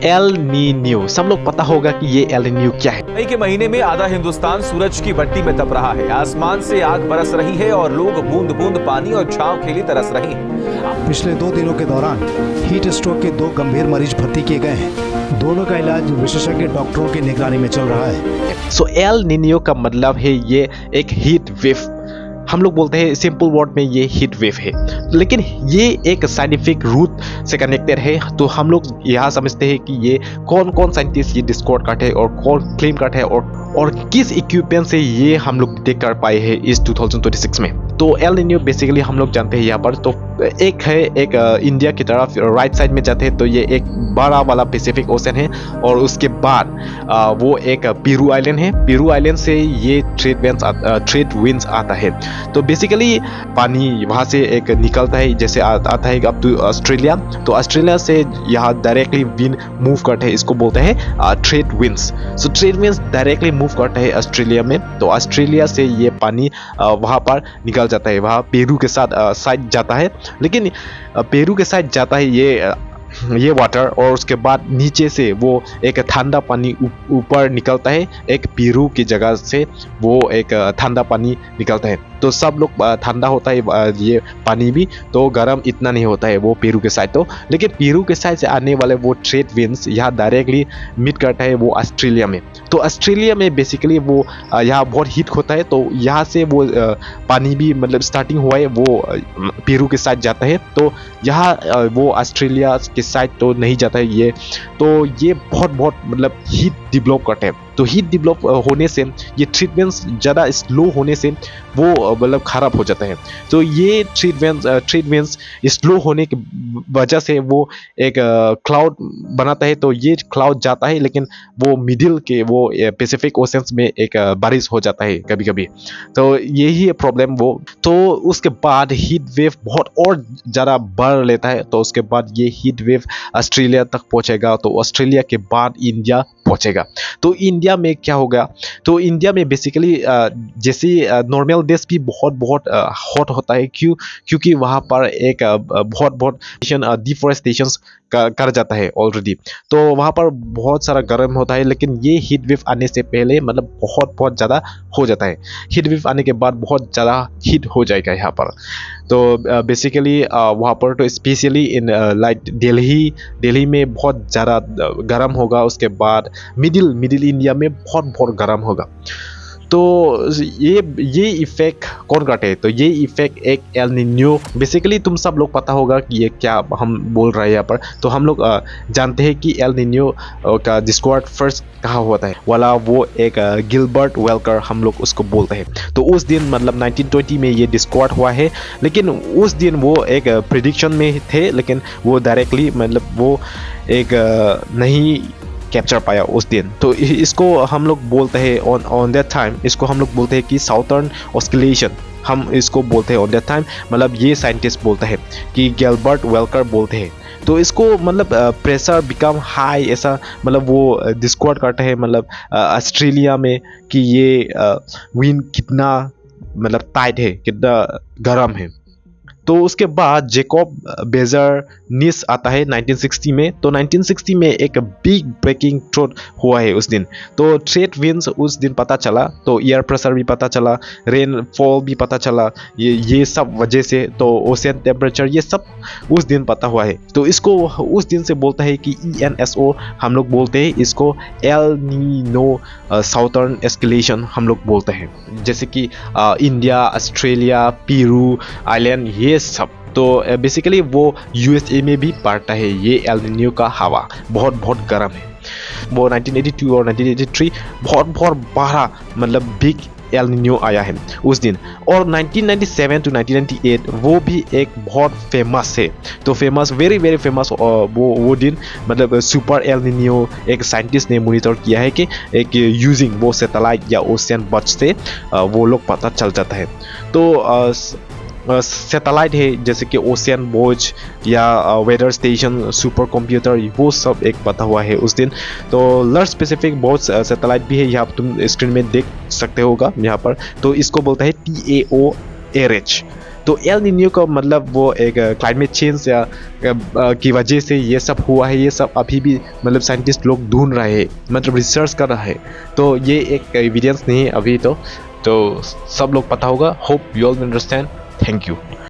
El Nino, सब लोग पता होगा कि ये एल नीनो क्या है। मई के महीने में आधा हिंदुस्तान सूरज की भट्टी में तप रहा है। आसमान से आग बरस रही है और लोग बूंद बूंद पानी और छांव के लिए तरस रहे हैं। पिछले 2 दिनों के दौरान हीट स्ट्रोक के 2 गंभीर मरीज भर्ती किए गए हैं। दोनों का इलाज विशेषज्ञ डॉक्टरों की निगरानी में चल रहा है। सो एल नीनो का मतलब है ये एक हीट वेव, हम लोग बोलते हैं सिंपल वर्ड में ये हीट वेव है, लेकिन ये एक साइंटिफिक रूट से कनेक्टेड है। तो हम लोग यहाँ समझते हैं कि ये कौन कौन साइंटिस्ट ये डिस्कवर करते हैं और कौन क्लेम करते हैं और किस इक्विपमेंट से ये हम लोग डिटेक्ट कर पाए हैं इस 2026 में। तो एल नीनो बेसिकली हम लोग जानते हैं यहाँ पर, तो एक है एक इंडिया की तरफ राइट साइड में जाते हैं तो ये एक बड़ा वाला पैसिफिक ओशन है, और उसके बाद वो एक पेरू आइलैंड है। पेरू आइलैंड से ये ट्रेड विंड्स आता है। तो बेसिकली पानी वहाँ से एक निकलता है, जैसे आता है अप टू ऑस्ट्रेलिया। तो ऑस्ट्रेलिया से यहाँ डायरेक्टली विंड मूव करते हैं, इसको बोलते हैं trade winds. So trade winds directly move करते हैं ऑस्ट्रेलिया में। तो ऑस्ट्रेलिया से ये पानी वहाँ पर निकल जाता है, वहाँ पेरू के साथ साइड जाता है। लेकिन पेरू के साइड जाता है ये वाटर, और उसके बाद नीचे से वो एक ठंडा पानी ऊपर निकलता है। एक पेरू की जगह से वो एक ठंडा पानी निकलता है। तो सब लोग ठंडा होता है ये पानी भी, तो गर्म इतना नहीं होता है वो पेरू के साइड। तो लेकिन पेरू के साइड से आने वाले वो ट्रेड विंड्स यहाँ डायरेक्टली मीट करता है वो ऑस्ट्रेलिया में। तो ऑस्ट्रेलिया में बेसिकली वो यहाँ बहुत हीट होता है, तो यहाँ से वो पानी भी मतलब स्टार्टिंग हुआ है वो पेरू के साइड जाता है। तो यहाँ वो ऑस्ट्रेलिया के साइड तो नहीं जाता है ये, तो ये बहुत मतलब हीट डेवलप करते हैं। तो हीट डेवलप होने से ये ट्रीटमेंट्स ज़्यादा स्लो होने से वो मतलब ख़राब हो जाता है। तो ये ट्रीटमेंट्स स्लो होने की वजह से वो एक क्लाउड बनाता है। तो ये क्लाउड जाता है, लेकिन वो मिडिल के वो पैसिफिक ओशंस में एक बारिश हो जाता है कभी कभी। तो यही है प्रॉब्लम वो। तो उसके बाद हीट वेव बहुत और ज़्यादा बढ़ लेता है। तो उसके बाद ये हीट वेव ऑस्ट्रेलिया तक पहुँचेगा, तो ऑस्ट्रेलिया के बाद इंडिया पहुँचेगा। तो इंडिया में क्या होगा, तो इंडिया में बेसिकली जैसे नॉर्मल देश भी बहुत हॉट होता है। क्योंकि वहाँ पर एक बहुत डिफॉरेस्टेशन कर जाता है ऑलरेडी। तो वहाँ पर बहुत सारा गर्म होता है, लेकिन ये हीट वेव आने से पहले मतलब बहुत ज़्यादा हो जाता है। हीट वेव आने के बाद बहुत ज़्यादा हीट हो जाएगा यहाँ पर। तो बेसिकली वहाँ पर तो स्पेशली इन लाइक दिल्ली में बहुत ज़्यादा गर्म होगा। उसके बाद मिडिल इंडिया में बहुत गर्म होगा। तो ये इफेक्ट कौन करते हैं, तो ये इफेक्ट एक एल नीनो। बेसिकली तुम सब लोग पता होगा कि ये क्या हम बोल रहे हैं यहाँ पर। तो हम लोग जानते हैं कि एल नीनो का डिस्कवर फर्स्ट कहाँ हुआ था वाला, वो एक गिलबर्ट वेलकर हम लोग उसको बोलते हैं। तो उस दिन मतलब 1920 में ये डिस्कवर हुआ है, लेकिन उस दिन वो एक प्रिडिक्शन में थे, लेकिन वो डायरेक्टली मतलब वो एक नहीं कैप्चर पाया उस दिन। तो इसको हम लोग बोलते हैं ऑन दैट टाइम, इसको हम लोग बोलते हैं कि साउथर्न ऑस्किलेशन, हम इसको बोलते हैं ऑन दैट टाइम। मतलब ये साइंटिस्ट बोलते हैं कि गिलबर्ट वेलकर बोलते हैं। तो इसको मतलब प्रेशर बिकम हाई, ऐसा मतलब वो डिस्कवर करते हैं मतलब ऑस्ट्रेलिया में कि ये विंड कितना मतलब टाइट है, कितना गर्म है। तो उसके बाद जैकब बेजर निस आता है 1960 में। तो 1960 में एक बिग ब्रेकिंग थ्रू हुआ है उस दिन। तो ट्रेड विंड्स उस दिन पता चला, तो एयर प्रेशर भी पता चला, रेनफॉल भी पता चला, ये सब वजह से। तो ओशन टेम्परेचर ये सब उस दिन पता हुआ है। तो इसको उस दिन से बोलता है कि ENSO हम लोग बोलते हैं इसको, एल नीनो साउथर्न एस्केलेशन हम लोग बोलते हैं। जैसे कि इंडिया, ऑस्ट्रेलिया, पेरू आइलैंड ये सब। तो बेसिकली वो USA में भी पड़ता है ये एल नीनो का हवा, बहुत गर्म है। वो 1982 और 1983 बहुत बड़ा मतलब बिग एल नीनो आया है उस दिन। और 1997 to 1998 वो भी एक बहुत फेमस है। तो फेमस वेरी फेमस वो दिन मतलब सुपर एल नीनो एक साइंटिस्ट ने मॉनिटर किया है कि एक यूजिंग वो सैटेलाइट या ओशियन बच से वो लोग पता चल जाता है। तो सैटेलाइट है जैसे कि ओशियन वॉच या वेदर स्टेशन, सुपर कंप्यूटर, वो सब एक पता हुआ है उस दिन। तो लर्थ स्पेसिफिक बहुत सैटेलाइट भी है, यहाँ पर तुम स्क्रीन में देख सकते होगा यहाँ पर। तो इसको बोलता है TAORH। तो एल नीनियो का मतलब वो एक क्लाइमेट चेंज या की वजह से ये सब हुआ है, ये सब अभी भी मतलब साइंटिस्ट लोग ढूंढ रहे हैं, मतलब रिसर्च कर रहे हैं। तो ये एक एविडेंस नहीं है अभी तो सब लोग पता होगा। Hope you all understand. Thank you.